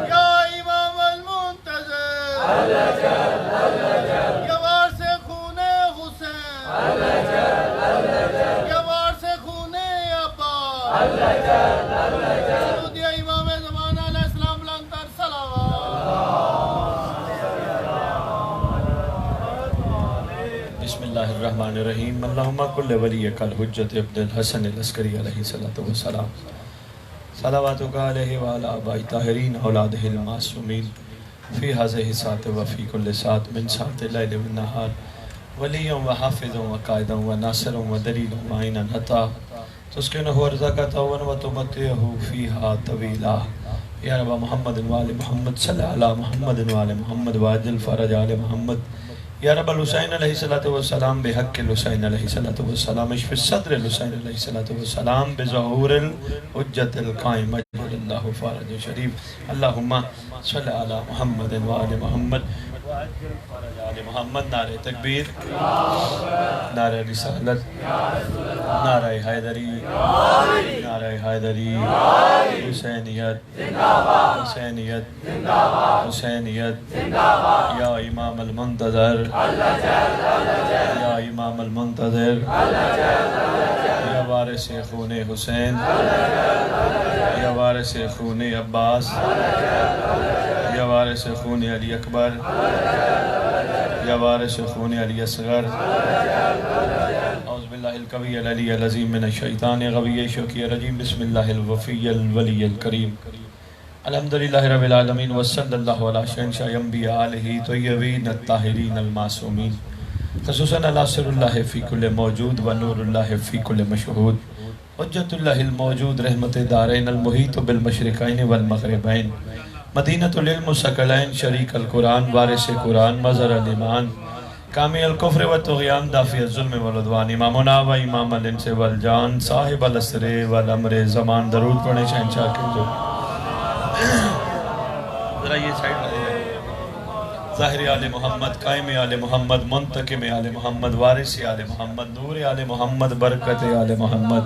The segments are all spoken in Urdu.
یا امام المنتظر، یا وارث خون حسین، یا وارث خون عباس، درود یا امام زمان علیہ السلام بلندتر صلوات۔ بسم اللہ الرحمن الرحیم۔ اللہم کل ولیک الحجت ابن الحسن العسکری علیہ السلام، صلواتک علیہ وعلی آبائی طاہرین اولادہ المعصومین، فی هذه الساعة وفی کل ساعة من ساعة اللیل والنہار، ولیا وحافظ وقائدا وناصر ودلیل معینا حتی تسکنہ ارزقہ وتمتعہ فیہا طویلا۔ یا رب محمد وآل محمد صلی علی محمد وآل محمد وعجل فرج آل محمد۔ یا رب الحسین علیہ السلام بحق الحسین علیہ السلام، اشف صدر الحسین علیہ السلام بظہور الحجت القائم اجل اللہ فارج شریف۔ اللہم صلی علی محمد وآل محمد وعجل فرج آل محمد۔ نعرہ تکبیر، نعرہ رسالت، نعرہ حیدری، نعرہ حیدری، حسینیت، حسینیت، حسینیت۔ یا امام المنتظر، یا امام المنتظر، یا وارث خون حسین، یا وارث خون عباس، یا وارث خون علی اکبر، یا وارث خون علی اصغر۔ اعوذ باللہ القوی العلی العظیم من الشیطان الغوی الشوکی الرجیم، بسم اللہ الوفی الولی الکریم۔ الحمدللہ رب العالمین، وصلی اللہ علی شہنشاہ انبیاء آلہ طیبین الطاہرین المعصومین، خصوصاً علی سر اللہ فی کل موجود و نور اللہ فی کل مشہود، حجت اللہ الموجود، رحمت دارین، المحیط بالمشرقین والمغربین، مدینۃ العلم ثقلین، شریک القرآن، وارث قرآن، مظہر الایمان، کامی الکفر والطغیان، دافع الظلم والعدوان، امامنا و امام الانس والجان، صاحب العصر والامر زمان۔ درود پڑھیں شہنشاہ کے جو ذرا یہ سائیڈ ظاہر آل محمد، قائم آل محمد، منتقم آل محمد، وارث آل محمد، نور آل محمد، برکت آل محمد،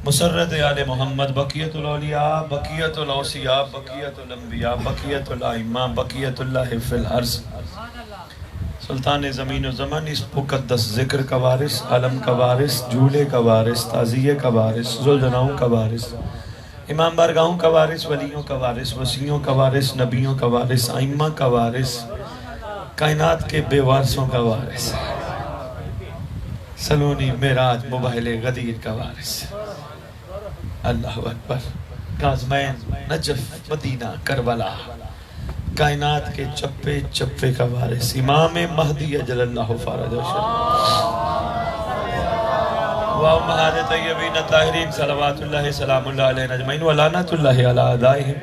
مسرت آل محمد، بقیت الاولیاء، بقیت الاوصیاء، بقیت الانبیاء، بقیت الائمہ، بقیت اللہ فی الارض، سلطان زمین و زمان، اس مقدس ذکر کا وارث، علم کا وارث، جھولے کا وارث، تعزیے کا وارث، ذوالجلالوں کا وارث، امام بارگاہوں کا وارث، ولیوں کا وارث، وسیعوں کا وارث، نبیوں کا وارث، ائمہ کا وارث، کائنات کے بے وارثوں کا وارث، سلونی معراج مبہل غدیر کا وارث، اللہ اکبر، کاظمین، نجف، مدینہ، کربلا، کائنات کے چپے چپے کا وارث، امام مہدی اجل اللہ فارج شریف، وامہات طیبین طاہرین، صلوات اللہ سلام اللہ علیہ اجمعین، ولعنۃ اللہ علی اعدائہم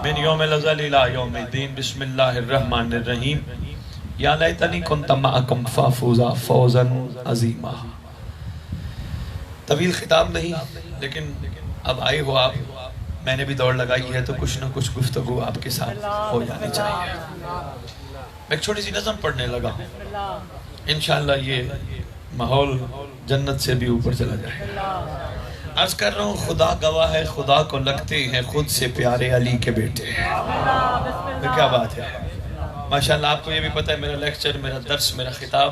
من یوم الازل الى یوم الدین۔ بسم اللہ الرحمن الرحیم۔ یا لیتنی کنت معکم فافوز فوزا عظیما۔ طویل خطاب نہیں، لیکن اب آئے ہو آپ، میں نے بھی دوڑ لگائی ہے تو کچھ نہ کچھ گفتگو آپ کے ساتھ ہو جانی چاہیے۔ میں ایک چھوٹی سی نظم پڑھنے لگا ہوں، انشاءاللہ یہ ماحول جنت سے بھی اوپر چلا جائے گا۔ عرض کر رہا ہوں، خدا گواہ ہے، خدا کو لگتے ہیں خود سے پیارے علی کے بیٹے۔ کیا بات ہے، ماشاءاللہ۔ آپ کو یہ بھی پتہ ہے میرا لیکچر، میرا درس، میرا خطاب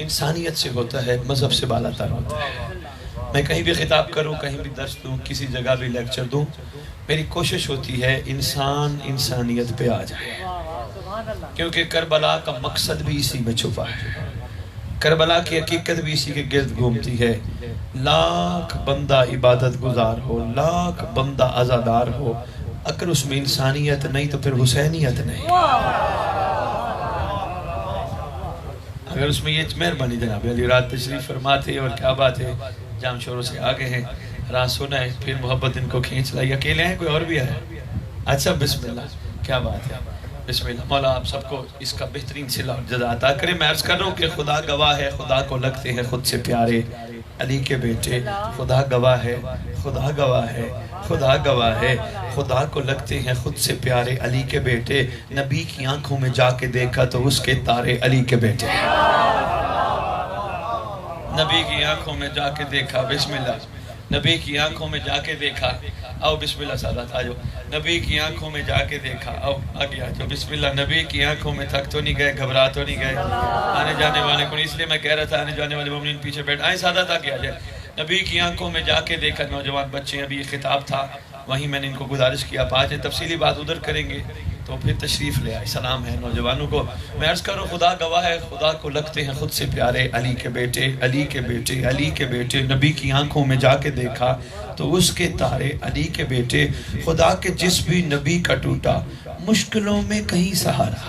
انسانیت سے ہوتا ہے، مذہب سے بالا تر ہوتا ہے۔ میں کہیں بھی خطاب کروں، کہیں بھی درس دوں، کسی جگہ بھی لیکچر دوں، میری کوشش ہوتی ہے انسان انسانیت پہ آ جائے، کیونکہ کربلا کا مقصد بھی اسی میں چھپا ہے، کربلا کی حقیقت بھی اسی کے گرد گھومتی ہے۔ لاکھ بندہ عبادت گزار ہو، لاکھ بندہ عزادار ہو، اگر اس میں انسانیت نہیں تو پھر حسینیت نہیں۔ اگر اس میں یہ مہربانی جناب علی رات تشریف فرماتے، اور کیا بات ہے، جام شوروں سے آگے ہیں، رات سنا ہے، پھر محبت ان کو کھینچ لائی۔ اکیلے ہیں کوئی اور بھی ہے؟ اچھا، بسم اللہ، کیا بات ہے، بسم اللہ۔ مولا آپ سب کو اس کا بہترین صلہ اور جزا عطا کرے۔ میں عرض کر رہا ہوں کہ خدا گواہ ہے، خدا کو لگتے ہیں خود سے پیارے علی کے بیٹے۔ خدا گواہ ہے، خدا گواہ ہے، خدا گواہ ہے، خدا کو لگتے ہیں خود سے پیارے علی کے بیٹے۔ نبی کی آنکھوں میں جا کے دیکھا تو اس کے تارے علی کے بیٹے، نبی کی آنکھوں میں جا کے دیکھا، بسم اللہ، نبی کی آنکھوں میں جا کے دیکھا. آؤ بسم اللہ سادات آ جاؤ. نبی کی آنکھوں میں جا کے دیکھا. آؤ آگے آ جاؤ. بسم اللہ. نبی کی آنکھوں میں تھک تو نہیں گئے, گھبرا تو نہیں گئے؟ آنے جانے والے کو, اس لیے میں کہہ رہا تھا آنے جانے والے مومنین پیچھے بیٹھ آئیں. سادات آگے آ جائے. نبی کی آنکھوں میں جا کے دیکھا. نوجوان بچے, ابھی یہ خطاب تھا, وہیں میں نے ان کو گزارش کیا آپ آ جائیں, تفصیلی بات ادھر کریں گے تو پھر تشریف لے آئے. سلام ہے نوجوانوں کو. میں عرض کروں خدا گواہ ہے, خدا کو لگتے ہیں خود سے پیارے. علی کے بیٹے, علی کے بیٹے, علی کے بیٹے. نبی کی آنکھوں میں جا کے دیکھا تو اس کے تارے. علی کے بیٹے. خدا کے جس بھی نبی کا ٹوٹا مشکلوں میں کہیں سہارا.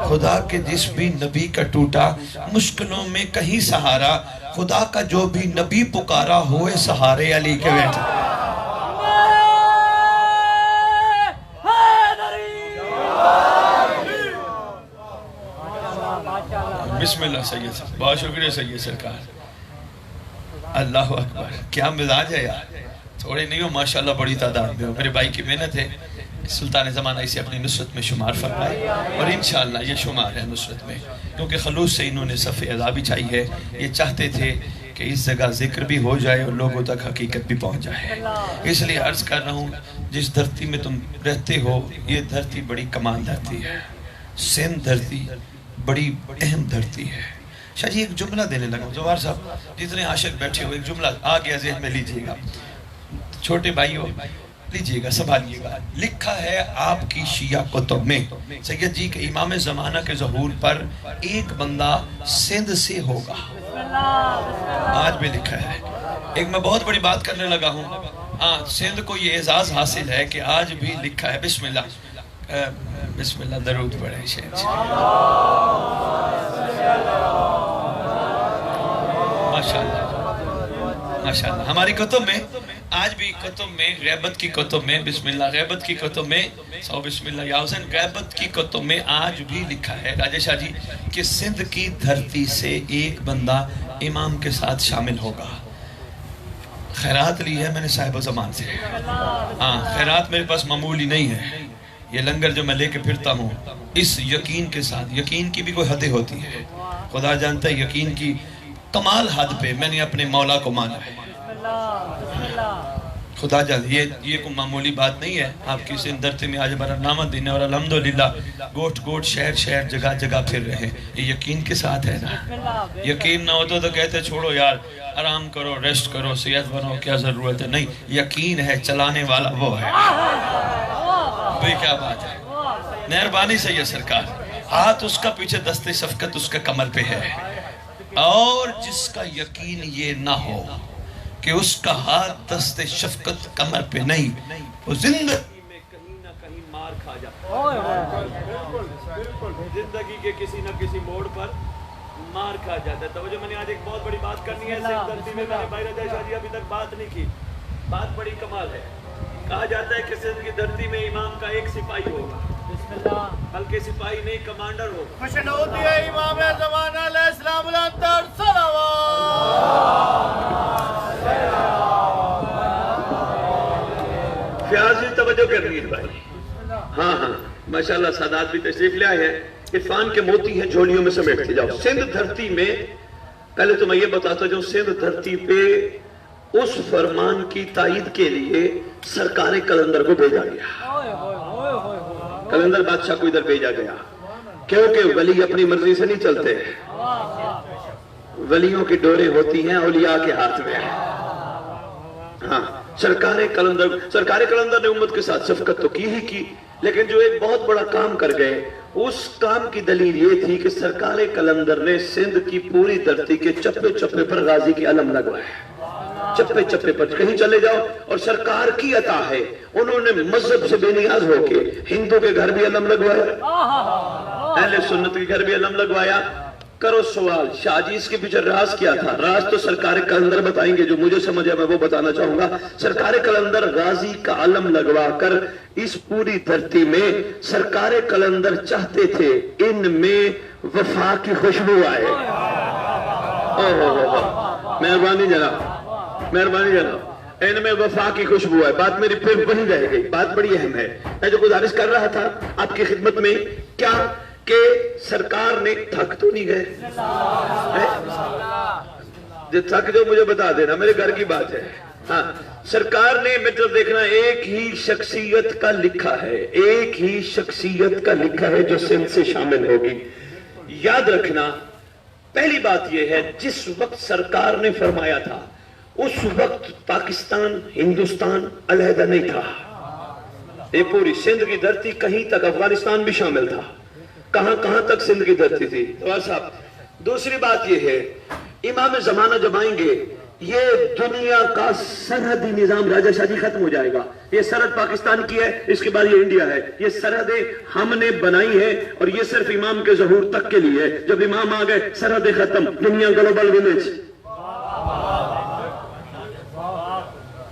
خدا کے جس بھی نبی کا ٹوٹا مشکلوں میں کہیں سہارا. خدا کا جو بھی نبی پکارا ہوئے سہارے. علی کے بیٹے. بسم اللہ سید صاحب, بہت شکریہ سید سرکار. اللہ اکبر, کیا مزاج ہے یار. تھوڑے نہیں ہو ماشاءاللہ, بڑی تعداد میں ہو. میرے بھائی کی محنت ہے, سلطان زمانہ اسے اپنی نصرت میں شمار فرمائے, اور انشاءاللہ یہ شمار ہے نصرت میں, کیونکہ خلوص سے انہوں نے صف اعلیٰ بھی چاہی ہے. یہ چاہتے تھے کہ اس جگہ ذکر بھی ہو جائے اور لوگوں تک حقیقت بھی پہنچ جائے. اس لیے عرض کر رہا ہوں, جس دھرتی میں تم رہتے ہو یہ دھرتی بڑی کمال دھرتی ہے. سندھ دھرتی بڑی اہم دھرتی ہے. شاہ جی ایک جملہ دینے لگا. زوار صاحب جتنے عاشق بیٹھے ہو, ایک جملہ آ گیا ذہن میں, لیجئے گا. چھوٹے بھائیو لیجئے گا, سنبھالیے گا. لکھا ہے آپ کی شیعہ کتب میں سید جی کے امام زمانہ کے ظہور پر ایک بندہ سندھ سے ہوگا. آج بھی لکھا ہے. ایک میں بہت بڑی بات کرنے لگا ہوں. ہاں, سندھ کو یہ اعزاز حاصل ہے کہ آج بھی لکھا ہے. بسم اللہ, بسم اللہ, درود پڑھیں شہر سے. ماشاءاللہ ماشاءاللہ. ہماری کتب میں آج بھی, کتب میں, غیبت کی کتب میں, بسم اللہ, غیبت کی کتب میں, سو بسم اللہ یا حسین, غیبت کی کتب میں آج بھی لکھا ہے راجہ شاہ جی کہ سندھ کی دھرتی سے ایک بندہ امام کے ساتھ شامل ہوگا. خیرات لی ہے میں نے صاحب زمان سے. ہاں, خیرات میرے پاس معمولی نہیں ہے. یہ لنگر جو میں لے کے پھرتا ہوں اس یقین کے ساتھ. یقین کی بھی کوئی حدیں ہوتی ہے, خدا جانتا ہے. یقین کی کمال حد پہ میں نے اپنے مولا کو مانا ہے. خدا جانتا ہے یہ کوئی معمولی بات نہیں ہے. آپ کی سندھ دھرتی میں آج ہمارا نام دن ہے, اور الحمدللہ گوٹ گوٹ, شہر شہر, جگہ جگہ پھر رہے ہیں. یہ یقین کے ساتھ ہے نا. یقین نہ ہوتا تو کہتے چھوڑو یار, آرام کرو, ریسٹ کرو, صحت بنو, کیا ضرورت ہے. نہیں, یقین ہے, چلانے والا وہ ہے. بھئی کیا بات ہے. مہربانی سے یہ سرکار, ہاتھ اس کا پیچھے, دست شفقت اس کا کمر پہ ہے. اور جس کا یقین یہ نہ ہو کہ اس کا ہاتھ دست شفقت کمر پہ نہیں, وہ زندگی میں کہیں نہ کہیں مار کھا جاتا ہے. زندگی کے کسی نہ کسی موڑ پر مار کھا جاتا ہے. توجہ, میں نے آج ایک بہت بڑی بات کرنی ہے. سندھ دھرتی میں میں نے بھائی رضا شاہ جی ابھی تک بات نہیں کی. بات بڑی کمال ہے. کہا جاتا ہے کہ سندھ کی دھرتی میں امام کا ایک سپاہی ہوگا, بلکہ سپاہی نہیں, کمانڈر ہوگا. خوشنودی امام زمانہ علیہ السلام الانتر صلوات. فیاض جی توجہ کرنی ہے بھائی. ہاں ہاں, ماشاءاللہ سادات بھی تشریف لے آئے ہیں. عرفان کے موتی ہیں, جھولیوں میں سمیٹتے جاؤ. سندھ دھرتی میں پہلے تو میں یہ بتاتا جاؤں, سندھ دھرتی پہ اس فرمان کی تائید کے لیے سرکار کلندر کو بھیجا گیا. کلندر بادشاہ کو ادھر بھیجا گیا کیونکہ ولی اپنی مرضی سے نہیں چلتے. ولیوں کی ڈوریں ہوتی ہیں اولیاء کے ہاتھ میں. ہاں, سرکار کلندر نے امت کے ساتھ شفقت تو کی ہی کی, لیکن جو ایک بہت بڑا کام کر گئے, اس کام کی دلیل یہ تھی کہ سرکار کلندر نے سندھ کی پوری دھرتی کے چپے چپے پر غازی کی علم لگوائے. چپے چپے پر کہیں چلے جاؤ اور سرکار کی عطا ہے. انہوں نے مذہب سے بے نیاز ہو کے ہندو کے گھر بھی علم لگوایا, اہل سنت کے گھر بھی علم لگوایا. کرو سوال, شاہ جی اس کے پیچھے راز کیا تھا؟ راز تو سرکار کلندر بتائیں گے. جو مجھے سمجھا میں وہ بتانا چاہوں گا. سرکار کلندر غازی کا علم لگوا کر اس پوری دھرتی میں سرکار کلندر چاہتے تھے ان میں وفا کی خوشبو آئے. مہربانی جناب, مہربانی جناب, ان میں وفا کی خوشبو ہے. بات میری پھر وہیں رہ گئی, بات بڑی اہم ہے. میں جو گزارش کر رہا تھا آپ کی خدمت میں, کیا کہ سرکار نے تھک تو نہیں گئے, جو تھک جو مجھے بتا دینا، میرے گھر کی بات ہے. ہاں، سرکار نے میٹر دیکھنا ایک ہی شخصیت کا لکھا ہے، ایک ہی شخصیت کا لکھا ہے جو سندھ سے شامل ہوگی. یاد رکھنا پہلی بات یہ ہے، جس وقت سرکار نے فرمایا تھا اس وقت پاکستان ہندوستان علیحدہ نہیں تھا. یہ پوری سندھ کی دھرتی، کہیں تک افغانستان بھی شامل تھا، کہاں تک سندھ کی دھرتی تھی. تو صاحب دوسری بات یہ ہے، امام زمانہ جب آئیں گے یہ دنیا کا سرحدی نظام راجہ شاہی ختم ہو جائے گا. یہ سرحد پاکستان کی ہے، اس کے بعد یہ انڈیا ہے. یہ سرحدیں ہم نے بنائی ہے اور یہ صرف امام کے ظہور تک کے لیے ہے. جب امام آ گئے سرحدیں ختم، دنیا گلوبل ولیج.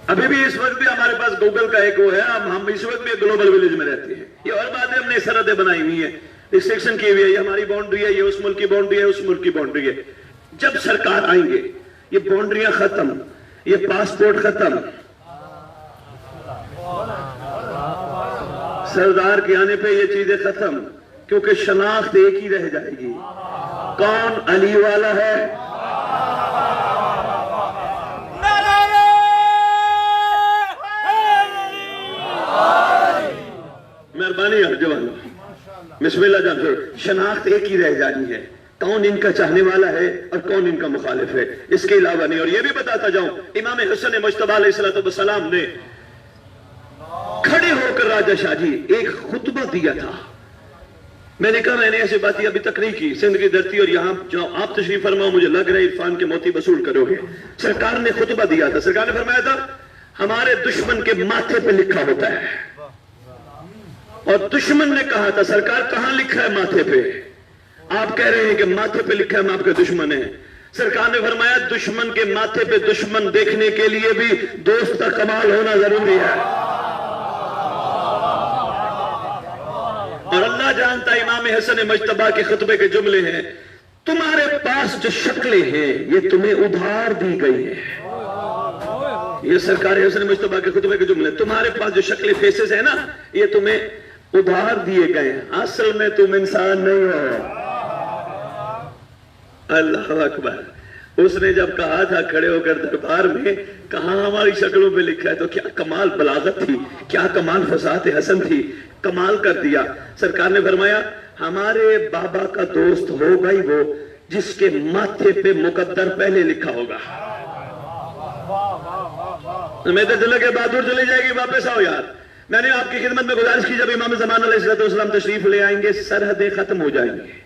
ابھی بھی اس وقت بھی ہمارے پاس گوگل کا ایک وہ ہے، ہم اس وقت بھی گلوبل ولیج میں رہتے ہیں. یہ اور بات ہے، ہم نے سرحدیں بنائی ہوئی ہیں، ریسٹرکشن کی ہوئی ہے. یہ ہماری باؤنڈری ہے، یہ اس ملک کی باؤنڈری ہے، اس ملک کی باؤنڈری ہے. جب سرکار آئیں گے یہ باؤنڈریاں ختم، یہ پاسپورٹ ختم. سردار کے آنے پہ یہ چیزیں ختم، کیونکہ شناخت ایک ہی رہ جائے گی. کون علی والا ہے؟ مہربانی جوانوں، بسم اللہ جان. شناخت ایک ہی رہ جانی ہے، کون ان کا چاہنے والا ہے اور کون ان کا مخالف ہے، اس کے علاوہ نہیں. اور یہ بھی بتاتا جاؤں، امام حسن مجتبی علیہ السلام نے کھڑے ہو کر راجہ شاہ جی ایک خطبہ دیا تھا. میں نے کہا میں نے ایسی باتیں ابھی تک نہیں کی. سندھ کی دھرتی اور یہاں جو آپ تشریف فرماؤ، مجھے لگ رہا ہے عرفان کے موتی وصول کرو گے. سرکار نے خطبہ دیا تھا. سرکار نے فرمایا تھا ہمارے دشمن کے ماتھے پہ لکھا ہوتا ہے. اور دشمن نے کہا تھا سرکار کہاں لکھا ہے ماتھے پہ؟ آپ کہہ رہے ہیں کہ ماتھے پہ لکھا ہے ہم آپ کے دشمن ہیں. سرکار نے فرمایا دشمن کے ماتھے پہ دشمن دیکھنے کے لیے بھی دوست کا کمال ہونا ضروری ہے. اور اللہ جانتا ہے امام حسن مجتبی کے خطبے کے جملے ہیں، تمہارے پاس جو شکلیں ہیں یہ تمہیں ادھار دی گئی ہیں. یہ سرکار حسن مجتبی کے خطبے کے جملے، تمہارے پاس جو شکلیں فیسز ہیں نا یہ تمہیں ادھار دیے گئے ہیں، اصل میں تم انسان نہیں ہو. اللہ اکبر. اس نے جب کہا تھا کھڑے ہو کر دربار میں، کہاں ہماری شکلوں پہ لکھا ہے، تو کیا کمال بلاغت تھی، کیا کمال فصاحت حسن تھی، کمال کر دیا. سرکار نے فرمایا ہمارے بابا کا دوست ہوگا ہی وہ جس کے ماتھے پہ مقدر پہلے لکھا ہوگا. میں تو چلے کہ بات دور چلی جائے گی، واپس آؤ یار. میں نے آپ کی خدمت میں گزارش کی جب امام زمانہ علیہ السلام تشریف لے آئیں گے سرحدیں ختم ہو جائیں گے.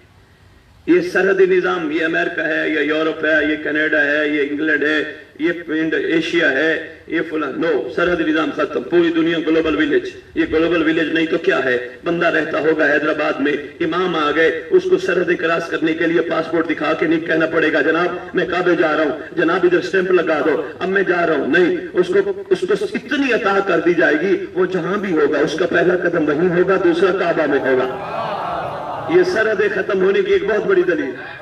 یہ سرحدی نظام، یہ امریکہ ہے، یہ یورپ ہے، یہ کینیڈا ہے، یہ انگلینڈ ہے، یہ ایشیا ہے، یہ فلاں، نو، سرحدی نظام ختم. پوری دنیا گلوبل ولیج. یہ گلوبل ولیج نہیں تو کیا ہے؟ بندہ رہتا ہوگا حیدرآباد میں، امام آ گئے، اس کو سرحدیں کراس کرنے کے لیے پاسپورٹ دکھا کے نہیں کہنا پڑے گا جناب میں کعبے جا رہا ہوں، جناب ادھر سٹیمپ لگا دو، اب میں جا رہا ہوں. نہیں، اس کو اتنی عطا کر دی جائے گی، وہ جہاں بھی ہوگا اس کا پہلا قدم وہیں ہوگا، دوسرا کعبہ میں ہوگا. یہ سرحدیں ختم ہونے کی ایک بہت بڑی دلیل ہے.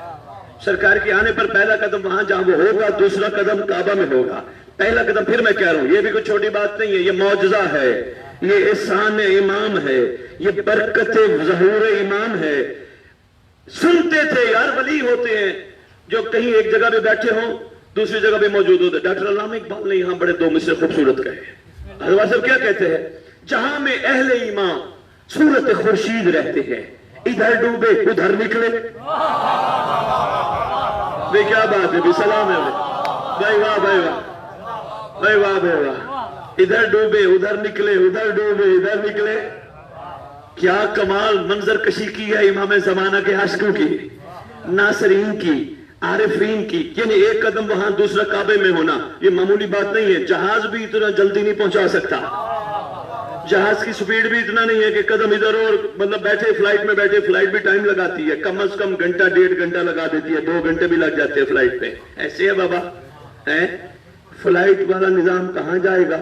سرکار کے آنے پر پہلا قدم وہاں جہاں وہ ہوگا، دوسرا قدم کعبہ میں ہوگا. پہلا قدم، پھر میں کہہ رہا ہوں یہ بھی کوئی چھوٹی بات نہیں ہے، یہ معجزہ ہے، یہ احسان امام ہے، یہ برکت ظہور امام ہے. سنتے تھے یار ولی ہوتے ہیں جو کہیں ایک جگہ پہ بیٹھے ہوں دوسری جگہ پہ موجود ہوتے. ڈاکٹر علامہ اقبال نے یہاں بڑے دو مصرے خوبصورت کہے. حضرت صاحب کیا کہتے ہیں؟ جہاں میں اہل ایمان صورت خورشید رہتے ہیں، ادھر ڈوبے ادھر نکلے. بھئی کیا بات ہے، بھی سلام ہے بھائی، واہ بھائی واہ بھائی، واہ بھائی واہ. ادھر ڈوبے ادھر نکلے، ادھر ڈوبے ادھر نکلے. کیا کمال منظر کشی کی ہے امام زمانہ کے عاشقوں کی، ناصرین کی، عارفین کی. یعنی ایک قدم وہاں دوسرا کعبے میں ہونا یہ معمولی بات نہیں ہے. جہاز بھی اتنا جلدی نہیں پہنچا سکتا، جہاز کی سپیڈ بھی اتنا نہیں ہے کہ قدم ادھر، اور مطلب بیٹھے فلائٹ میں بیٹھے، فلائٹ بھی ٹائم لگاتی ہے، کم از کم گھنٹہ 1.5 گھنٹہ لگا دیتی ہے، 2 گھنٹے بھی لگ جاتے ہیں فلائٹ پہ. ایسے ہے بابا، فلائٹ والا نظام کہاں جائے گا؟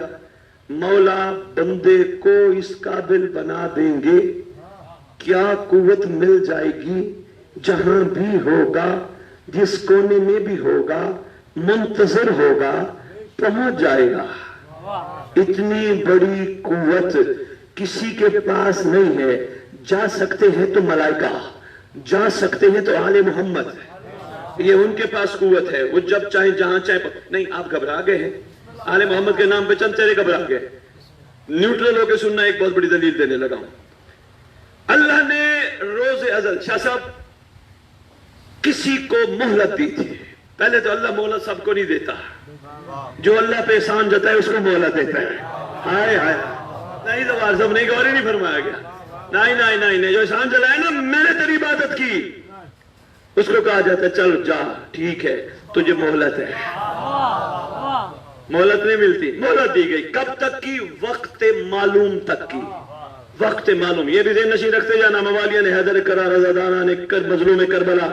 مولا بندے کو اس قابل بنا دیں گے، کیا قوت مل جائے گی. جہاں بھی ہوگا، جس کونے میں بھی ہوگا، منتظر ہوگا، پہنچ جائے گا. اتنی بڑی قوت کسی کے پاس نہیں ہے. جا سکتے ہیں تو ملائکہ، جا سکتے ہیں تو آل محمد. یہ ان کے پاس قوت ہے، وہ جب چاہیں جہاں چاہیں نہیں. آپ گھبرا گئے ہیں آل محمد کے نام پہ چند چہرے گھبرا گئے. نیوٹرل ہو کے سننا، ایک بہت بڑی دلیل دینے لگا ہوں. اللہ نے روز ازل شاہ صاحب کسی کو مہلت دی تھی. پہلے تو اللہ مہلت سب کو نہیں دیتا، جو اللہ پہ احسان جاتا ہے اس کو مہلت دیتا ہے. ہائے ہائے نہیں تو صاحب نہیں، غور ہی نہیں فرمایا گیا. نہیں جو احسان جلائے نا، میں نے تیری عبادت کی، اس کو کہا جاتا ہے چل جا ٹھیک ہے تجھے مہلت ہے. مہلت نہیں ملتی، مہلت دی گئی. کب تک کی؟ وقت معلوم تک کی. وقت معلوم، یہ بھی ذہن نشین رکھتے جانا. موالیہ نے حیدر کرار رضادانہ نے مظلوم کربلا.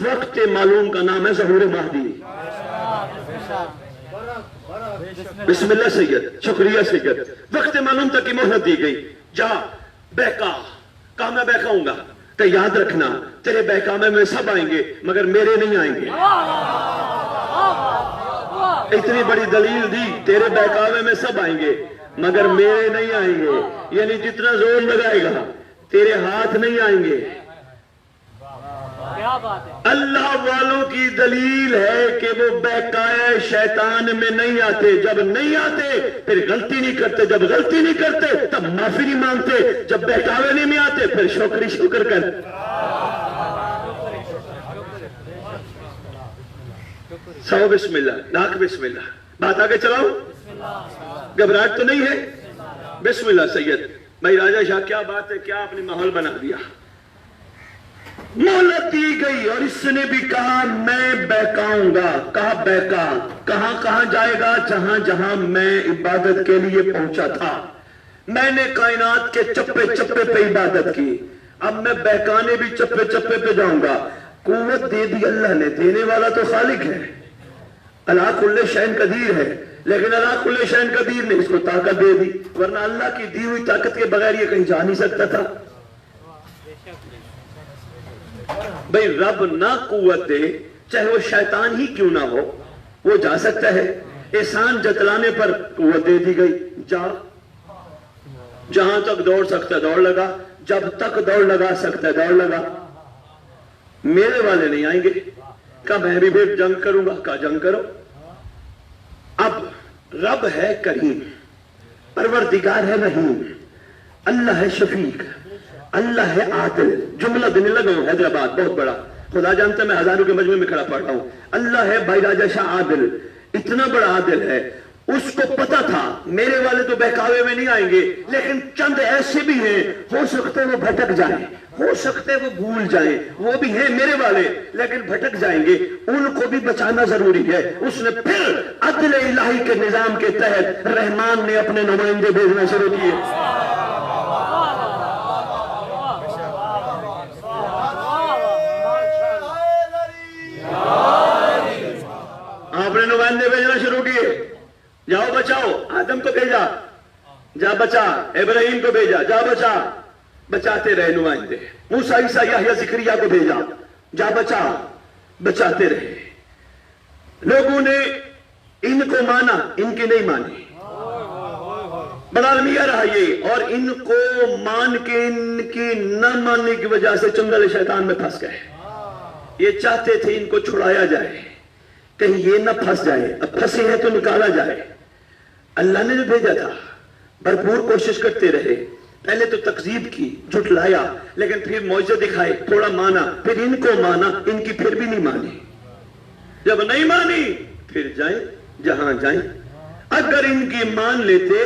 وقت معلوم کا نام ہے ظہور مہدی. بسم اللہ سید، شکریہ سید. وقت معلوم تک کی مہلت دی گئی. جا بہکا. کہا میں بہکاؤں گا، کہ یاد رکھنا تیرے بہکامے میں سب آئیں گے مگر میرے نہیں آئیں گے. اتنی بڑی دلیل دی، تیرے بہکاوے میں سب آئیں گے مگر میرے نہیں آئیں گے. یعنی جتنا زور لگائے گا تیرے ہاتھ نہیں آئیں گے. اللہ والوں کی دلیل ہے کہ وہ بہکائے شیطان میں نہیں آتے. جب نہیں آتے پھر غلطی نہیں کرتے، جب غلطی نہیں کرتے تب معافی نہیں مانگتے، جب بہکاوے نہیں میں آتے پھر شکر کر. سو بسم اللہ، لاکھ بسم اللہ. بات آگے چلاؤ، گھبراہٹ تو نہیں ہے. بسم اللہ سید. بھائی راجہ شاہ کیا بات ہے، کیا اپنی ماحول بنا دیا. مہلت دی گئی اور اس نے بھی کہا میں بہکاؤں گا. کہا بہکا. کہاں جائے گا؟ جہاں جہاں میں عبادت کے لیے پہنچا تھا. میں نے کائنات کے چپے چپے پہ عبادت کی، اب میں بہکانے بھی چپے چپے پہ جاؤں گا. قوت دے دی اللہ نے، دینے والا تو خالق ہے. اللہ کل شین قدیر ہے، لیکن اللہ کل شین قدیر نے اس کو طاقت دے دی، ورنہ اللہ کی دی ہوئی طاقت کے بغیر یہ کہیں جا نہیں سکتا تھا. بھئی رب نہ قوت دے، چاہے وہ شیطان ہی کیوں نہ ہو، وہ جا سکتا ہے. احسان جتلانے پر قوت دے دی گئی. جا، جہاں تک دوڑ سکتا دوڑ لگا، جب تک دوڑ لگا سکتا دوڑ لگا. میرے والے نہیں آئیں گے. کہا میں بھی پھر جنگ کروں گا. کہا جنگ کرو. اب رب ہے کریم، پروردگار ہے رحیم، اللہ ہے شفیق، اللہ ہے عادل. جملہ دینے لگا ہوں حیدرآباد بہت بڑا، خدا جانتا میں ہزاروں کے مجمع میں کھڑا پڑھ رہا ہوں. اللہ ہے بھائی راجہ شاہ عادل، اتنا بڑا عادل ہے. اس کو پتا تھا میرے والے تو بہکاوے میں نہیں آئیں گے، لیکن چند ایسے بھی ہیں ہو سکتے وہ بھٹک جائیں، ہو سکتے وہ بھول جائیں. وہ بھی ہیں میرے والے لیکن بھٹک جائیں گے، ان کو بھی بچانا ضروری ہے. اس نے پھر عدل الہی کے نظام کے تحت رحمان نے اپنے نمائندے بھیجنا شروع کیے. آپ نے نمائندے بھیجنا شروع کیے. جاؤ بچاؤ. آدم کو بھیجا، جا بچا. ابراہیم کو بھیجا، جا بچا. بچاتے رہے نمائندے. موسیٰ عیسیٰ یحییٰ زکریا کو بھیجا، جا بچا. بچاتے رہے. لوگوں نے ان کو مانا، ان کی نہیں مانی. بڑا المیہ رہا یہ. اور ان کو مان کے ان کی نہ ماننے کی وجہ سے چنگل شیطان میں پھنس گئے. یہ چاہتے تھے ان کو چھڑایا جائے، کہیں یہ نہ پھنس جائے. اب پھنسے ہیں تو نکالا جائے. اللہ نے جو بھیجا تھا بھرپور کوشش کرتے رہے. پہلے تو تکذیب کی، جھٹلایا، لیکن پھر معجزے دکھائے. تھوڑا مانا، پھر ان کو مانا، ان کی پھر بھی نہیں مانی. جب نہیں مانی پھر جائیں جہاں جائیں. اگر ان کی مان لیتے،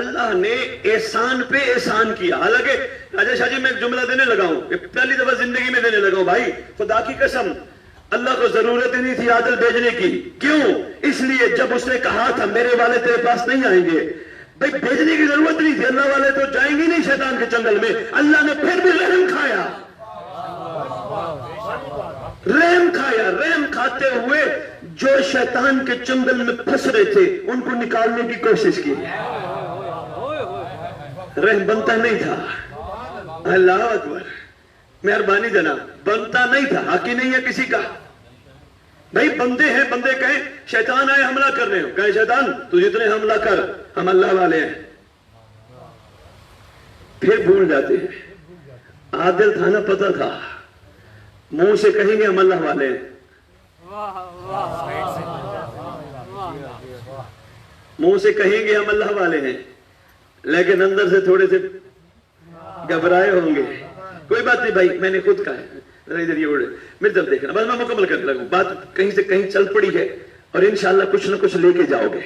اللہ نے احسان پہ احسان کیا. حالانکہ راجہ شاہ جی میں ایک جملہ دینے لگا ہوں، پہلی دفعہ زندگی میں دینے لگا ہوں. بھائی خدا کی قسم اللہ کو ضرورت ہی نہیں تھی عادل بھیجنے کی. کیوں؟ اس لیے جب اس نے کہا تھا میرے والے تیرے پاس نہیں آئیں گے، بھائی بھیجنے کی ضرورت نہیں تھی. اللہ والے تو جائیں گے نہیں شیطان کے چنگل میں. اللہ نے پھر بھی رحم کھایا. رحم کھایا. رحم کھاتے ہوئے جو شیطان کے چنگل میں پھنس رہے تھے ان کو نکالنے کی کوشش کی. رحم بنتا نہیں تھا. اللہ اکبر، مہربانی جناب. بنتا نہیں تھا، حق ہی نہیں ہے کسی کا. بھائی بندے ہیں، بندے کہیں شیطان آئے حملہ کرنے، کہیں شیطان تو جتنے حملہ کر، ہم اللہ والے ہیں. پھر بھول جاتے ہیں. عادل تھا نا، پتہ تھا. منہ سے کہیں گے ہم اللہ والے ہیں، منہ سے کہیں گے ہم اللہ والے ہیں، لیکن اندر سے تھوڑے سے گھبرائے ہوں گے. کوئی بات نہیں بھائی، میں نے خود کہا ہے، ذرا ادھر یہ اڑے میری طرف دیکھنا، بس میں مکمل کرنے لگوں. بات کہیں سے کہیں چل پڑی ہے اور انشاءاللہ کچھ نہ کچھ لے کے جاؤ گے،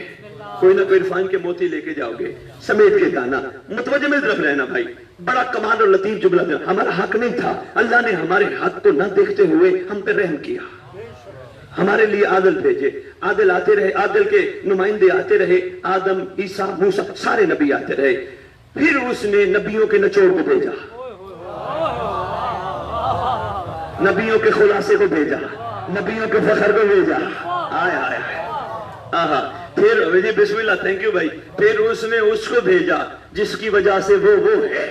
کوئی نہ کوئی عرفان کے موتی لے کے جاؤ گے سمیٹ کے دانا. متوجہ میری طرف رہنا بھائی. بڑا کمال اور لطیف جملہ دیا. ہمارا حق نہیں تھا، اللہ نے ہمارے حق کو نہ دیکھتے ہوئے ہم پہ رحم کیا، ہمارے لیے عادل بھیجے. عادل آتے رہے، عادل کے نمائندے آتے رہے، آدم، عیسیٰ، موسیٰ، سارے نبی آتے رہے. پھر اس نے نبیوں کے نچوڑ کو بھیجا، نبیوں کے خلاصے کو بھیجا، نبیوں کے فخر کو بھیجا. آئے آئے آہا. پھر جی بسم اللہ، تھینک یو بھائی. پھر اس نے اس کو بھیجا جس کی وجہ سے وہ ہے.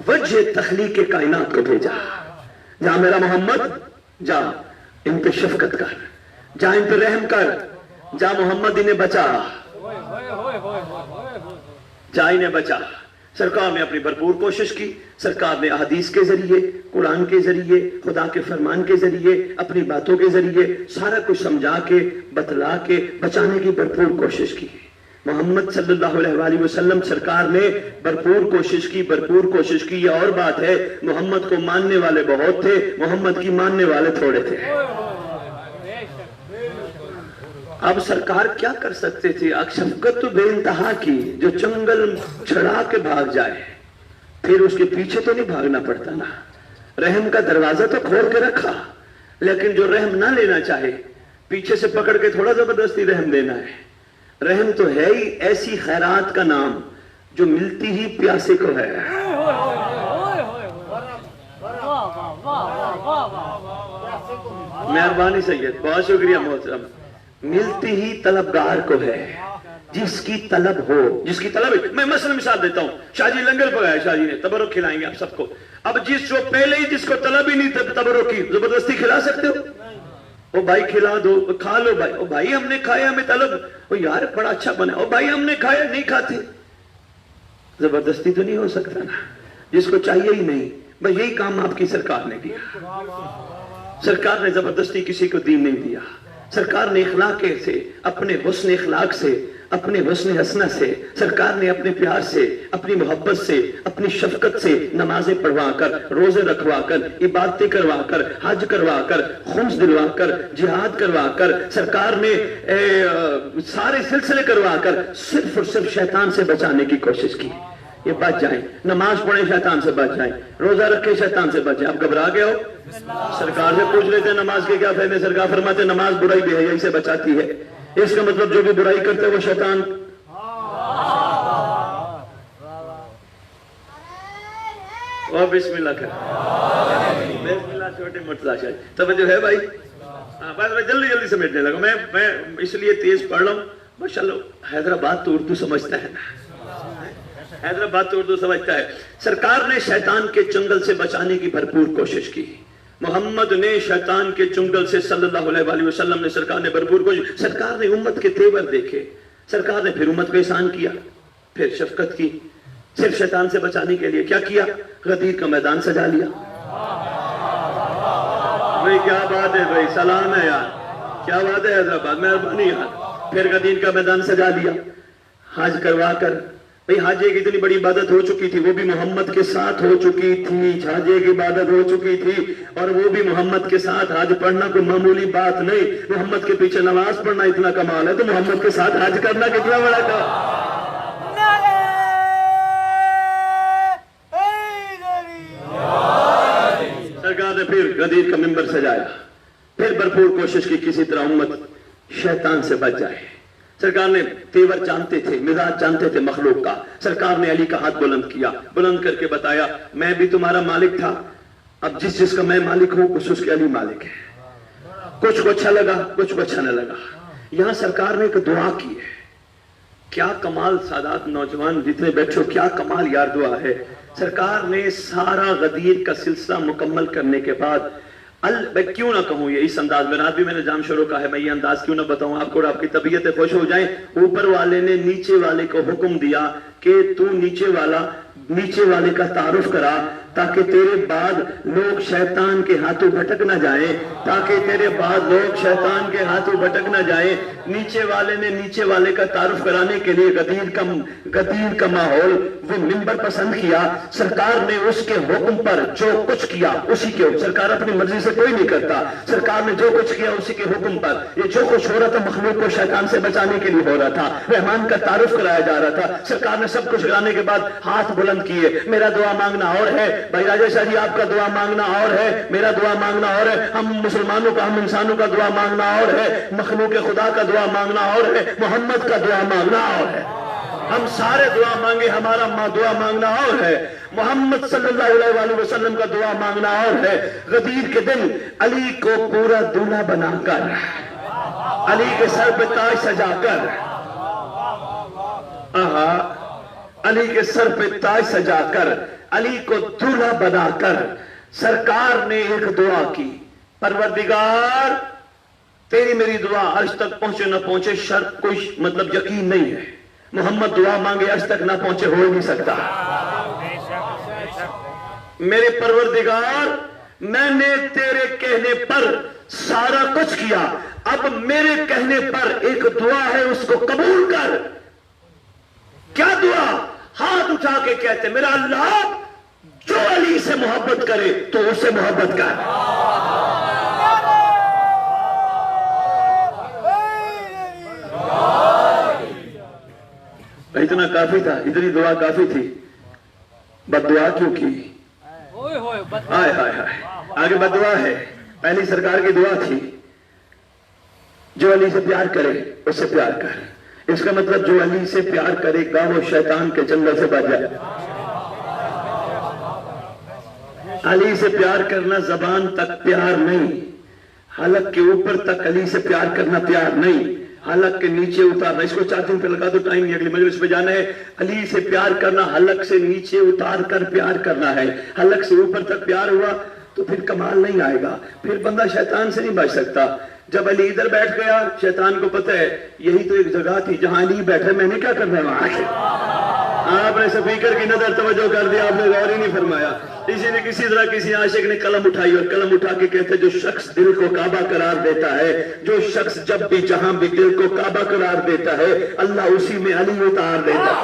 وجہ تخلیق کائنات کو بھیجا. جا میرا محمد، جا ان پہ شفقت کر، جا ان پہ رحم کر، جا محمد انہیں بچا، جا انہیں بچا. سرکار نے اپنی بھرپور کوشش کی. سرکار نے احادیث کے ذریعے، قرآن کے ذریعے، خدا کے فرمان کے ذریعے، اپنی باتوں کے ذریعے سارا کچھ سمجھا کے، بتلا کے بچانے کی بھرپور کوشش کی. محمد صلی اللہ علیہ وآلہ وسلم سرکار نے بھرپور کوشش کی، بھرپور کوشش کی. یہ اور بات ہے، محمد کو ماننے والے بہت تھے، محمد کی ماننے والے تھوڑے تھے. اب سرکار کیا کر سکتے تھے؟ شفقت تو بے انتہا کی. جو چنگل چھڑا کے بھاگ جائے پھر اس کے پیچھے تو نہیں بھاگنا پڑتا نا. رحم کا دروازہ تو کھول کے رکھا، لیکن جو رحم نہ لینا چاہے پیچھے سے پکڑ کے تھوڑا زبردستی رحم دینا ہے. رحم تو ہے ہی ایسی خیرات کا نام جو ملتی ہی پیاسے کو ہے. مہربانی سید، بہت شکریہ محترم. ملتی ہی طلبگار کو ہے، جس کی طلب ہو، جس کی طلب ہے. میں مثلا مثال دیتا ہوں، شاہ جی لنگر پکایا، شاہ جی نے تبرک کھلائیں گے آپ سب کو. اب جس جو پہلے ہی جس کو طلب ہی نہیں تبرک کی، زبردستی کھلا سکتے ہو؟ او بھائی کھلا دو، کھا لو بھائی. او بھائی ہم نے کھایا، ہمیں طلب. او یار بڑا اچھا بنا. او بھائی ہم نے کھایا، نہیں کھاتے. زبردستی تو نہیں ہو سکتا نا، جس کو چاہیے ہی نہیں. بس یہی کام آپ کی سرکار نے کیا. سرکار نے زبردستی کسی کو دین نہیں دیا. سرکار نے اخلاق سے، اپنے حسن اخلاق سے، اپنے حسن حسنہ سے، سرکار نے اپنے پیار سے، اپنی محبت سے، اپنی شفقت سے نمازیں پڑھوا کر، روزے رکھوا کر، عبادتیں کروا کر، حج کروا کر، خمس دلوا کر، جہاد کروا کر، سرکار نے سارے سلسلے کروا کر صرف اور صرف شیطان سے بچانے کی کوشش کی. یہ بچ جائیں، نماز پڑھیں شیطان سے بچ جائیں، روزہ رکھیں شیطان سے بچ جائیں. آپ گھبرا گئے ہو؟ سرکار سے پوچھ لیتے ہیں نماز کے کیا فائدے. سرکار فرماتے ہیں نماز برائی بے حیائی سے بچاتی ہے. اس کا مطلب جو بھی برائی کرتے ہیں وہ شیطان. اور بسم اللہ کر، بسم اللہ. چھوٹے مرتضیٰ شاہ توجہ ہے بھائی. بس میں جلدی جلدی سمیٹنے لگا. میں اس لیے تیز پڑھ رہا ہوں. ماشاءاللہ حیدرآباد تو اردو سمجھتا ہے نا، حیدرآباد تو اردو سمجھتا ہے. سرکار نے شیطان کے چنگل سے بچانے کی بھرپور کوشش کی. محمد نے شیطان کے چنگل سے صلی اللہ علیہ وآلہ وسلم نے، سرکار نے بھرپور کوشش. سرکار نے امت کے تیور دیکھے. سرکار نے پھر امت کو احسان کیا، پھر شفقت کی. صرف شیطان سے بچانے کے لیے کیا کیا؟ غدیر کا میدان سجا لیا. بھائی کیا بات ہے بھائی، سلام ہے یار، کیا بات ہے حیدرآباد، مہربانی یار. پھر غدیر کا میدان سجا لیا. حج کروا کر، بھئی حج ایک اتنی بڑی عبادت ہو چکی تھی، وہ بھی محمد کے ساتھ ہو چکی تھی. حج ایک عبادت ہو چکی تھی اور وہ بھی محمد کے ساتھ. حج پڑھنا کوئی معمولی بات نہیں. محمد کے پیچھے نماز پڑھنا اتنا کمال ہے تو محمد کے ساتھ حج کرنا کتنا بڑا کام. سرکار نے پھر غدیر کا منبر سجایا. پھر بھرپور کوشش کی کسی طرح امت شیطان سے بچ جائے. سرکار نے تیور جانتے تھے، مزاج جانتے تھے مخلوق کا. سرکار نے علی کا ہاتھ بلند کیا، بلند کر کے بتایا میں بھی تمہارا مالک تھا، اب جس کا میں مالک ہوں اس کے علی مالک ہے. کچھ کو اچھا لگا، کچھ کو اچھا نہ لگا. یہاں سرکار نے ایک دعا کی ہے. کیا کمال سادات نوجوان جتنے بیٹھو، کیا کمال یار دعا ہے. سرکار نے سارا غدیر کا سلسلہ مکمل کرنے کے بعد میں کیوں نہ کہوں یہ اس انداز میں، رات بھی میں نے جام شروع کا ہے، میں یہ انداز کیوں نہ بتاؤں آپ کو، آپ کی طبیعتیں خوش ہو جائیں. اوپر والے نے نیچے والے کو حکم دیا کہ تو نیچے والے کا تعارف کرا. تاکہ تیرے بعد لوگ شیطان کے ہاتھوں بھٹک نہ جائیں، تاکہ تیرے بعد لوگ شیطان کے ہاتھوں بھٹک نہ جائیں۔ نیچے والے نے نیچے والے کا تعارف کرانے کے لیے غدیر کا ماحول وہ ممبر پسند کیا۔ سرکار نے اس کے حکم پر جو کچھ کیا اسی کے، سرکار اپنی مرضی سے کوئی نہیں کرتا، سرکار نے جو کچھ کیا اسی کے حکم پر، یہ جو کچھ ہو رہا تھا مخلوق کو شیطان سے بچانے کے لیے ہو رہا تھا، رحمان کا تعارف کرایا جا رہا تھا۔ سرکار نے سب کچھ کرانے کے بعد ہاتھ بلند کیے، میرا دعا مانگنا اور ہے، بھائی راجہ شاہ جی آپ کا دعا مانگنا اور ہے، میرا دعا مانگنا اور ہے، ہم مسلمانوں کا، ہم انسانوں کا دعا مانگنا اور ہے، مخلوق خدا کا دعا مانگنا اور ہے، محمد کا دعا مانگنا اور ہے۔ ہم سارے دعا مانگے، ہمارا دعا مانگنا اور ہے، محمد صلی اللہ علیہ وآلہ وسلم کا دعا مانگنا اور ہے۔ غدیر کے دن علی کو پورا دولہا بنا کر، علی کے سر پہ تاج سجا کر، علی کے سر پہ تاج سجا کر، علی کو دولہا بنا کر سرکار نے ایک دعا کی، پروردگار تیری میری دعا عرش تک پہنچے نہ پہنچے شرط کوئی مطلب یقین نہیں ہے، محمد دعا مانگے عرش تک نہ پہنچے ہو ہی نہیں سکتا۔ میرے پروردگار میں نے تیرے کہنے پر سارا کچھ کیا، اب میرے کہنے پر ایک دعا ہے اس کو قبول کر۔ کیا دعا؟ ہاتھ اٹھا کے کہتے میرا اللہ جو علی سے محبت کرے تو اس سے محبت کر۔ اتنا کافی تھا، اتنی دعا کافی تھی، بد دعا کیوں کی؟ آئے ہائے ہائے، آگے بد دعا ہے۔ پہلی سرکار کی دعا تھی جو علی سے پیار کرے اس سے پیار کر، اس کا مطلب جو علی سے پیار کرے گا وہ شیطان کے جنگل سے بچ جائے۔ علی سے پیار کرنا زبان تک پیار نہیں، حلق کے اوپر تک علی سے پیار کرنا پیار نہیں، حلق کے نیچے اتارنا۔ اس کو 4 دن پہ لگا دو، ٹائم نہیں، اگلی مجلس پہ جانا ہے۔ علی سے پیار کرنا حلق سے نیچے اتار کر پیار کرنا ہے، حلق سے اوپر تک پیار ہوا تو پھر کمال نہیں آئے گا، پھر بندہ شیطان سے نہیں بچ سکتا۔ جب علی ادھر بیٹھ گیا، شیطان کو پتہ ہے یہی تو ایک جگہ تھی جہاں علی بیٹھے، میں نے کیا کرنا ہے وہاں؟ آپ نے سپیکر کی نظر توجہ کر دیا، آپ نے غور ہی نہیں فرمایا۔ اسی نے کسی طرح کسی عاشق نے قلم اٹھائی اور قلم اٹھا کے کہتے جو شخص دل کو کعبہ قرار دیتا ہے، جو شخص جب بھی جہاں بھی دل کو کعبہ قرار دیتا ہے اللہ اسی میں علی اتار دیتا ہے۔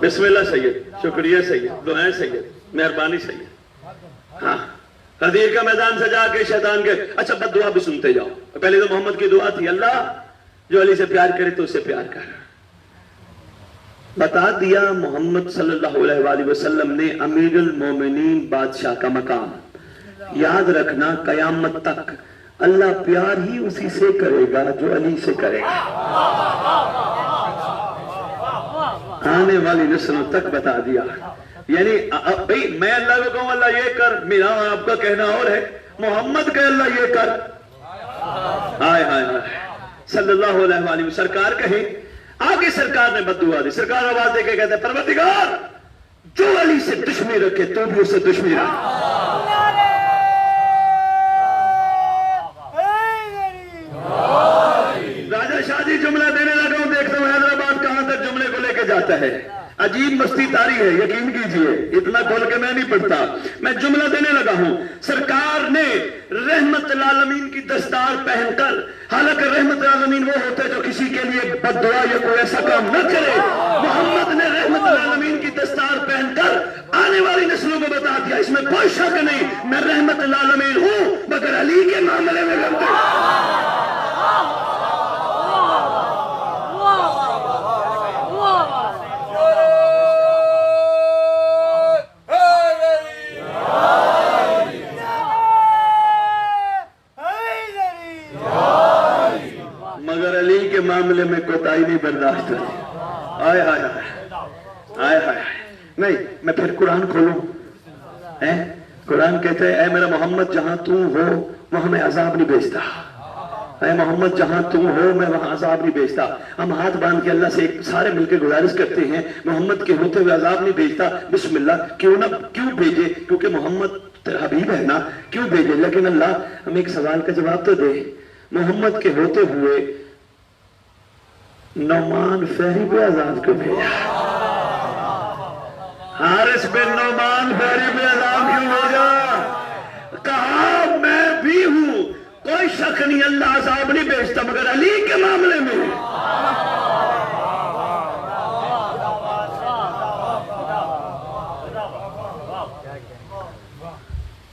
بسم اللہ سید، شکریہ سید، دعائیں سید، مہربانی سید۔ ہاں غدیر کا میدان سجا کے شیطان کے، اچھا بد دعا بھی سنتے جاؤ۔ پہلے تو محمد کی دعا تھی اللہ جو علی سے پیار کرے تو اس سے پیار کر۔ بتا دیا محمد صلی اللہ علیہ وآلہ وسلم نے امیر المومنین بادشاہ کا مقام، یاد رکھنا قیامت تک اللہ پیار ہی اسی سے کرے گا جو علی سے کرے گا۔ آنے والی نسلوں تک بتا دیا، یعنی بھئی میں اللہ کو کہوں اللہ یہ کر، میرا اور آپ کا کہنا اور ہے، محمد کہ اللہ یہ کر، آئے آئے آئے صلی اللہ علیہ وآلہ وسلم سرکار کہیں۔ آگے سرکار نے بد دعا دی، سرکار آواز دے کے کہتے ہیں پروردگار جو علی سے دشمنی رکھے تو بھی اس سے دشمنی رکھے۔ راجہ شاہ جی جملہ دینے لگا ہوں، دیکھتا ہوں حیدرآباد کہاں تک جملے کو لے کے جاتا ہے، عجیب مستی تاری ہے، یقین کیجئے اتنا کھول کے میں نہیں پڑھتا، میں جملہ دینے لگا ہوں۔ سرکار نے رحمت العالمین کی دستار پہن کر، حالانکہ رحمت العالمین وہ ہوتے جو کسی کے لیے بد دعا یا کوئی ایسا کام نہ کرے، محمد نے رحمت العالمین کی دستار پہن کر آنے والی نسلوں کو بتا دیا اس میں کوئی شک نہیں میں رحمت العالمین ہوں، مگر علی کے معاملے میں غلطی۔ معاملے میں کوتاہی نہیں برداشت ہوتی۔ آئے آئے آئے آئے نہیں، میں پھر قرآن کھولوں، قرآن کہتا ہے اے میرا محمد جہاں تو ہو وہاں میں عذاب نہیں بھیجتا، اے محمد جہاں تم ہو میں وہاں عذاب نہیں بھیجتا. ہم ہاتھ باندھ کے اللہ سے سارے مل کے گزارش کرتے ہیں محمد کے ہوتے ہوئے عذاب نہیں بھیجتا. بسم اللہ کیوں بھیجے؟ کیونکہ محمد حبیب ہے نا, کیوں بھیجے؟ لیکن اللہ ہمیں ایک سوال کا جواب تو دے. محمد کے ہوتے ہوئے نعمان فہری پہ عذاب کیوں بھیجا؟ حارث بن نعمان فہری پہ عذاب کیوں بھیجا؟ کہا میں بھی ہوں, کوئی شک نہیں اللہ عذاب نہیں بھیجتا, مگر علی کے معاملے میں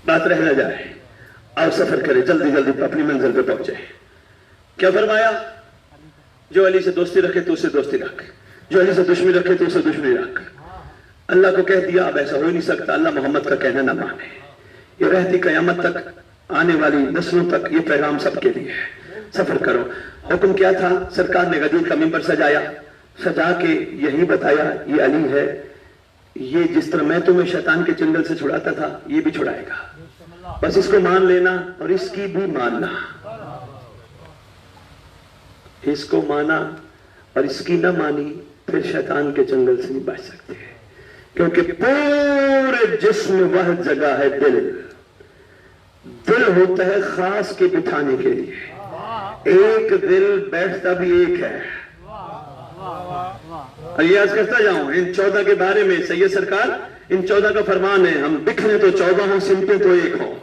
بات رہ نہ جائے. اور سفر کرے جلدی جلدی اپنی منزل پہ پہنچے. کیا فرمایا؟ جو علی سے دوستی رکھے تو اسے دوستی رکھ, جو علی سے دشمنی رکھے تو اسے دشمنی رکھ. اللہ کو کہہ دیا اب ایسا ہو ہی نہیں سکتا, اللہ محمد کا کہنا نہ مانے. یہ رہتی قیامت تک, آنے والی نسلوں تک یہ پیغام سب کے لیے ہے. سفر کرو. حکم کیا تھا؟ سرکار نے غدیر کا ممبر سجایا, سجا کے یہی بتایا یہ علی ہے, یہ جس طرح میں تمہیں شیطان کے چنگل سے چھڑاتا تھا یہ بھی چھڑائے گا, بس اس کو مان لینا اور اس کی بھی ماننا. اس کو مانا اور اس کی نہ مانی پھر شیطان کے چنگل سے نہیں بچ سکتے, کیونکہ پورے جسم وہ جگہ ہے دل. دل ہوتا ہے خاص کے بٹھانے کے لیے, ایک دل بیٹھتا بھی ایک ہے. عرض کرتا جاؤں ان 14 کے بارے میں سید سرکار, ان 14 کا فرمان ہے ہم بکھرے تو 14 ہوں, سمٹے تو ایک ہوں.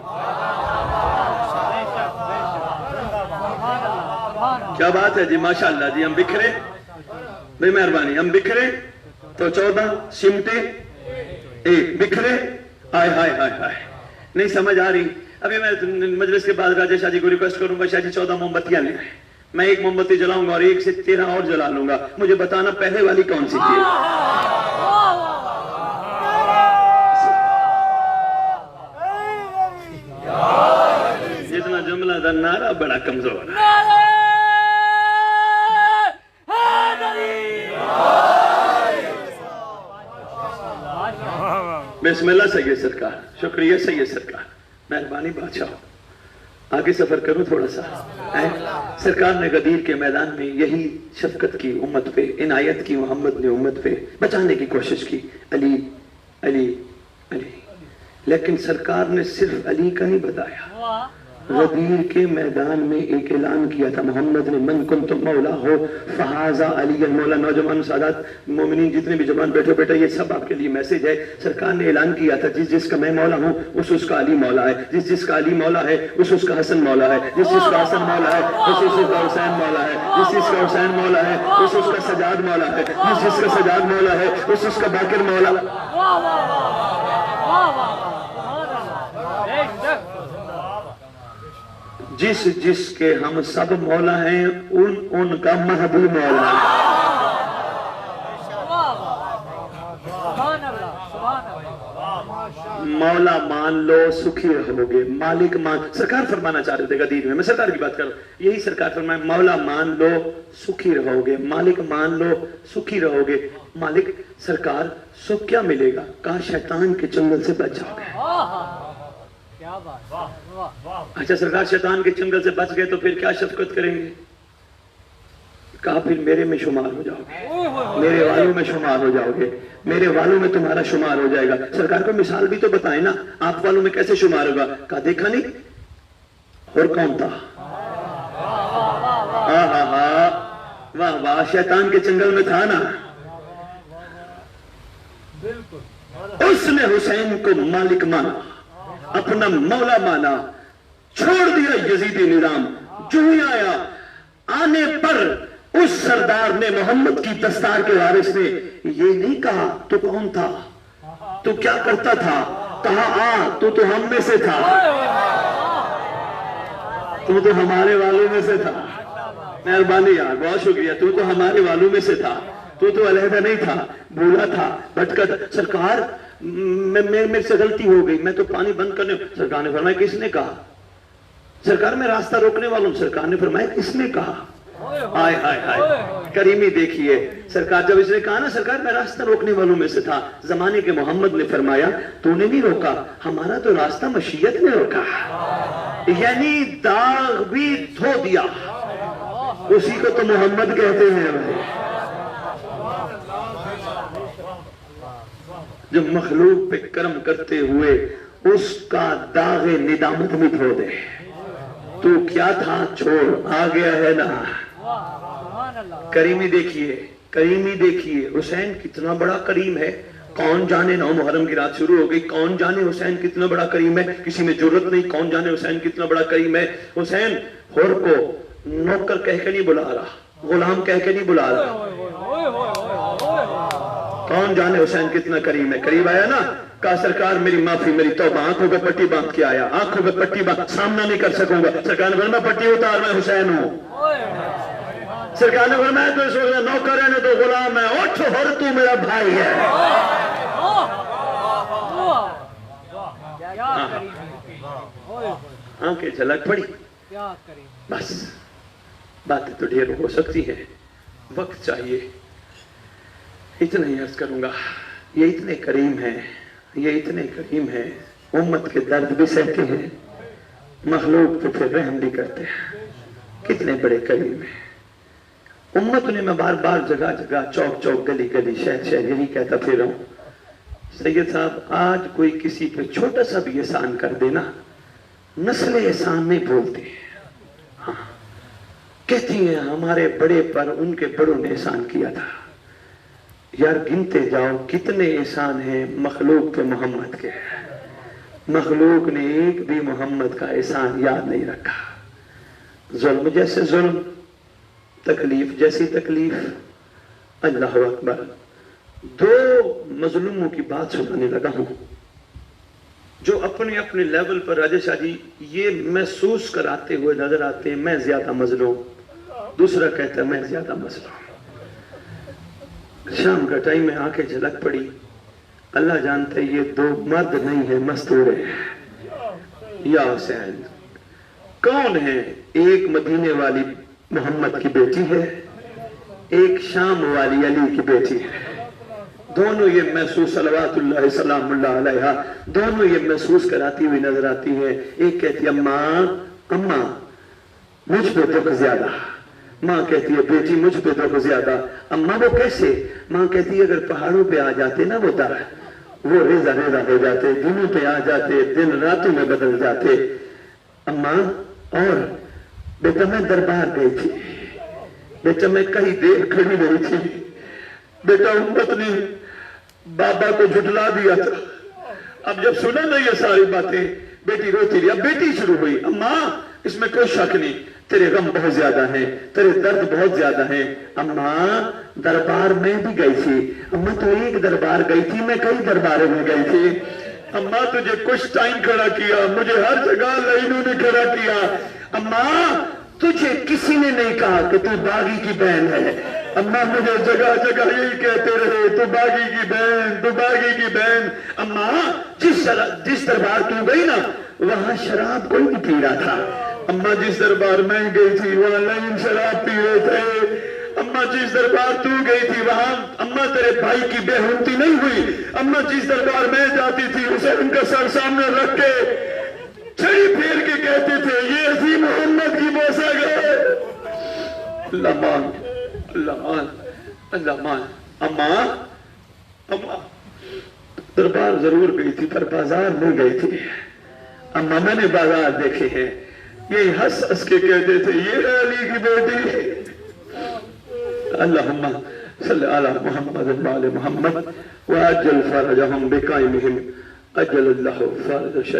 کیا بات ہے جی, ماشاءاللہ جی. ہم بکھرے, بے مہربانی, ہم بکھرے تو 14, سمٹے ایک. بکھرے ہائے ہائے ہائے ہائے, نہیں سمجھ آ رہی. ابھی میں مجلس کے بعد راجہ شاہ جی کو ریکویسٹ کروں گا, شاہ جی 14 موم بتیاں لے آئیں. میں ایک موم بتی جلاؤں گا اور ایک سے 13 اور جلا لوں گا. مجھے بتانا پہلے والی کون سی تھی. جتنا جملہ تھا نعرہ بڑا کمزور ہے. بسم اللہ سید سرکار. شکریہ سید سرکار, مہربانی بادشاہ. آگے سفر کروں تھوڑا سا. سرکار نے غدیر کے میدان میں یہی شفقت کی امت پہ, عنایت کی محمد نے امت پہ, بچانے کی کوشش کی. علی علی علی. لیکن سرکار نے صرف علی کا نہیں بتایا, غدیر کے میدان میں ایک اعلان کیا تھا محمد نے, من کنتم مولا ہو فہذا علی المولا. نوجوان سادات مومنین جتنے بھی جوان بیٹھو بیٹا, یہ سب آپ کے لیے میسج ہے. سرکار نے اعلان کیا تھا جس جس کا میں مولا ہوں اس کا علی مولا ہے, جس جس کا علی مولا ہے اس کا حسن مولا ہے, جس جس کا حسن مولا ہے اس کا حسین مولا ہے, جس جس کا حسین مولا ہے اس کا سجاد مولا ہے, جس جس کا سجاد مولا ہے اس کا باقر مولا. جس جس کے ہم سب مولا ہیں ان کا مہدی مولا ہے. مولا مان لو سکھی رہو گے, مالک مان. سرکار فرمانا چاہ رہے تھے غدیر میں, میں سرکار کی بات کر رہا ہوں, یہی سرکار فرمائے مولا مان لو سکھی رہو گے, مالک مان لو سکھی رہو گے. مالک سرکار سکھ کیا ملے گا؟ کہا شیطان کے چنگل سے بچ جاؤ گے. اچھا سرکار شیطان کے چنگل سے بچ گئے تو پھر کیا شفقت کریں گے؟ کہا پھر میرے میں شمار ہو جاؤ گے, میرے والوں میں شمار ہو جاؤ گے, میرے والوں میں تمہارا شمار ہو جائے گا. سرکار کو مثال بھی تو بتائیں نا, آپ والوں میں کیسے شمار ہوگا؟ کہا دیکھا نہیں اور کون تھا؟ واہ واہ, شیطان کے چنگل میں تھا نا. اس نے حسین کو مالک مانا, اپنا مولا مانا, چھوڑ دیا یزیدی نظام. جو ہی آیا آنے پر اس سردار نے, محمد کی دستار کے وارث نے یہ نہیں کہا تو کون تھا, تو کیا کرتا تھا. کہا آ تو ہم میں سے تھا, تو ہمارے والوں میں سے تھا. مہربانی یار, بہت شکریہ. تو ہمارے والوں میں سے تھا, تو علیحدہ نہیں تھا, بھولا تھا, بھٹکا. سرکار میرے سے غلطی ہو گئی, میں تو پانی بند کرنے. سرکار نے فرمایا کس نے کہا؟ سرکار میں راستہ روکنے والوں. سرکار نے فرمایا کس نے کہا؟ آئے آئے آئے, کریمی دیکھیے. سرکار جب اس نے کہا نا سرکار میں راستہ روکنے والوں میں سے تھا, زمانے کے محمد نے فرمایا تو نے نہیں روکا, ہمارا تو راستہ مشیت نے روکا. یعنی داغ بھی دھو دیا, اسی کو تو محمد کہتے ہیں بھائی، جو مخلوق پہ کرم کرتے ہوئے اس کا داغ ندامت میں دھو دے. تو کیا تھا چھوڑ آ گیا ہے نا. کریمی دیکھیے، کریمی دیکھیے. حسین کتنا بڑا کریم ہے. کون جانے 9 محرم کی رات شروع ہو گئی، کون جانے حسین کتنا بڑا کریم ہے. کسی میں جرت نہیں، کون جانے حسین کتنا بڑا کریم ہے. حسین حور کو نوکر کہہ کے نہیں بلا رہا، غلام کہہ کے نہیں بلا رہا. کون جانے حسین کتنا کریم ہے. قریب آیا نا، کہا سرکار میری معافی، میری توبہ. آنکھوں پہ پٹی باندھ کے آیا، آنکھوں پہ پٹی باندھ، سامنا نہیں کر سکوں گا. سرکار نے فرمایا پٹی اتار، میں حسین ہوں. سرکار نے فرمایا تو اس وقت نوکر ہے نہ تو غلام ہے، اٹھ حر تو میرا بھائی ہے. آنکھیں جھلک پڑی. بس باتیں تو ڈھیر ہو سکتی ہیں، وقت چاہیے. اتنا ہی عرض کروں گا، یہ اتنے کریم ہیں، یہ اتنے کریم ہیں. امت کے درد بھی سہتے ہیں، مخلوق تو پھر رحم بھی کرتے ہیں. کتنے بڑے کریم ہیں. امت نے میں بار بار جگہ جگہ چوک چوک گلی گلی شہر شہر یہی کہتا پھر ہوں، سید صاحب آج کوئی کسی پہ چھوٹا سا بھی احسان کر دینا، نسل احسان نہیں بولتے. ہاں کہتی ہیں ہمارے بڑے پر ان کے بڑوں نے احسان کیا تھا. یار گنتے جاؤ کتنے احسان ہیں مخلوق پہ محمد کے. مخلوق نے ایک بھی محمد کا احسان یاد نہیں رکھا. ظلم جیسے ظلم، تکلیف جیسی تکلیف. اللہ اکبر. 2 مظلوموں کی بات سنانے لگا ہوں جو اپنے اپنے لیول پر راجہ شاہ جی یہ محسوس کراتے ہوئے نظر آتے ہیں میں زیادہ مظلوم. دوسرا کہتا ہے میں زیادہ مظلوم. شام کا ٹائم میں آنکھیں جھلک پڑی. اللہ جانتا ہے یہ 2 مرد نہیں ہیں، مستور ہیں. یا حسین کون ہے؟ ایک مدینے والی محمد کی بیٹی ہے، ایک شام والی علی کی بیٹی ہے. دونوں یہ محسوس صلوات اللہ سلام اللہ علیہ، دونوں یہ محسوس کراتی ہوئی نظر آتی ہیں. ایک کہتی ہے اماں مجھ پہ دکھ زیادہ. ماں کہتی ہے بیٹی مجھ پہ دکھ زیادہ. اماں وہ کیسے؟ ماں کہتی ہے اگر پہاڑوں پہ آ جاتے نا وہ درخت، وہ ریزہ ریزہ ہو جاتے، دنوں پہ آ جاتے، دن راتوں میں بدل جاتے. اماں اور بیٹا میں دربار گئی تھی، بیٹا میں کہیں دیر کھڑی نہیں تھی. بیٹا امت نے بابا کو جھٹلا دیا تھا. اب جب سنا نا یہ ساری باتیں بیٹی روتی رہی. اب بیٹی شروع ہوئی، اماں اس میں کوئی شک نہیں تیرے غم بہت زیادہ ہیں، تیرے درد بہت زیادہ ہیں. اماں دربار میں بھی گئی تھی. اماں تو ایک دربار گئی تھی، میں کئی درباروں میں گئی تھی. اماں تجھے کچھ ٹائم کھڑا کیا، مجھے ہر جگہ لائنوں نے کھڑا کیا. اماں تجھے کسی نے نہیں کہا کہ تو باغی کی بہن ہے. اماں مجھے جگہ جگہ یہی کہتے رہے تو باغی کی بہن، تو باغی کی بہن. اماں جس دربار تو گئی نا وہاں شراب کوئی نہیں پی رہا تھا. اماں جس دربار میں گئی تھی وہاں لائن شراب پی رہے تھے. اماں جس دربار تو گئی تھی وہاں اماں تیرے بھائی کی بے حرمتی نہیں ہوئی. اماں جس دربار میں جاتی تھی اسے ان کا سر سامنے رکھ کے چھڑی پھیر کے کہتے تھے یہ اسی محمد کی بوسہ گئے. اللہ مان، اللہ مان، اللہ مان. اماں دربار ضرور گئی تھی پر بازار نہیں گئی تھی. اماں میں نے بازار دیکھے ہیں، یہ ہنس ہنس کے کہتے تھے یہ ہے علی کی بیٹی. اللہم صلی علی محمد وعلی محمد وعجل فرجہم بقائمہم اجل اللہ فرج